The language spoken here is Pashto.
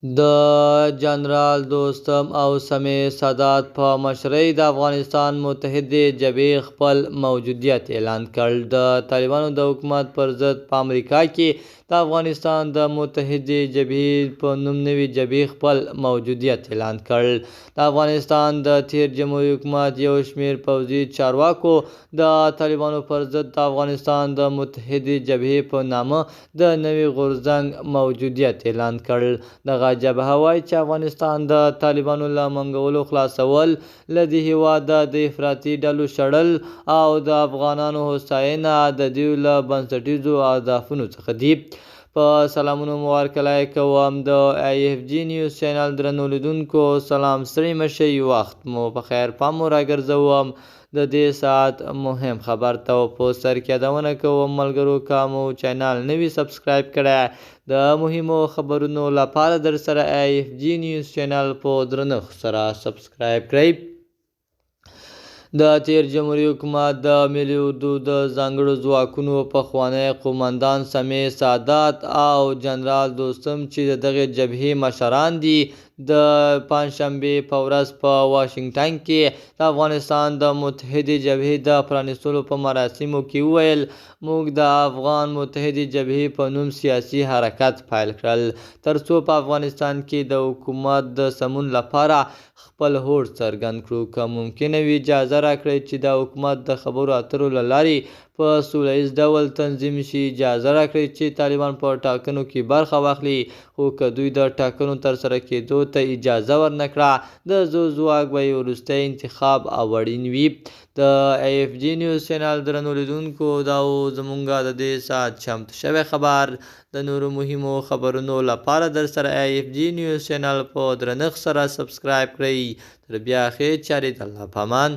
د جنرال دوستم او سمیع سادات په مشرۍ د افغانستان متحدې جبهې خپل موجودیت اعلان کړ. د طالبانو د حکومت پر ضد په امریکا کې د افغانستان د متحدې جبهې په نوم نوې جبهې خپل موجودیت اعلان کړ. د افغانستان د تیر جمهوري حکومت یو شمېر پوځي چارواکو د طالبانو پر ضد د افغانستان د متحدې جبهې په نامه د نوي غورځنګ موجودیت اعلان کړ. دغه جبهه وایي چې افغانستان د طالبانو له منګولو خلاصول، له دې هېواده د افراطي ډلو شړل او د افغانانو هوساینه د دوی له بنسټیزو اهدافو څخه دي. په سلامونو مو هرکلی کوم د IFG نیوز چینل درنو لیدونکو. سلام، ستړي مه شئ، وخت مو په خیر. پام مو راګرځوم د دې ساعت مهم خبر ته. په سر کې یادونه کوم ملګرو که مو چینل نه وي سبسکرایب کړی د مهمو خبرونو لپاره درسره IFG نیوز چینل په درنښت سره سبسکرایب کړئ. د تیر جمهوري حکومت د ملي اردو د ځانګړو ځواکونو پخوانی قومندان سمیع سادات او جنرال دوستم چې د دغې جبهې مشران دي، د پنجشنبې په ورځ په واشنګټن کې د افغانستان د متحدې جبهې د پرانیستلو په مراسمو کې وویل: موږ د افغان متحدې جبهې په نوم سیاسي حرکت پیل کړل ترڅو په افغانستان کې د حکومت د سمون لپاره خپل هوډ څرګند کړو. که ممکنه وي اجازه راکړئ چې د حکومت د خبرو اترو له لارې په سوله ییز ډول تنظیم شي. اجازه راکړئ چې طالبان په ټاکنو کې برخه واخلي، خو که دوی د ټاکنو ترسره کېدو ته اجازه ورنه کړه، د ځواک به یې وروستی انتخاب او اړین وي. د IFG نیوز چینل درنو لیدونکو، دا و زموږ د دې ساعت چمتو شوی خبر. د نورو مهمو خبرونو لپاره درسره IFG نیوز چینل په درنښت سره سبسکرایب کړئ. تر بیا ښې چارې، د الله په امان.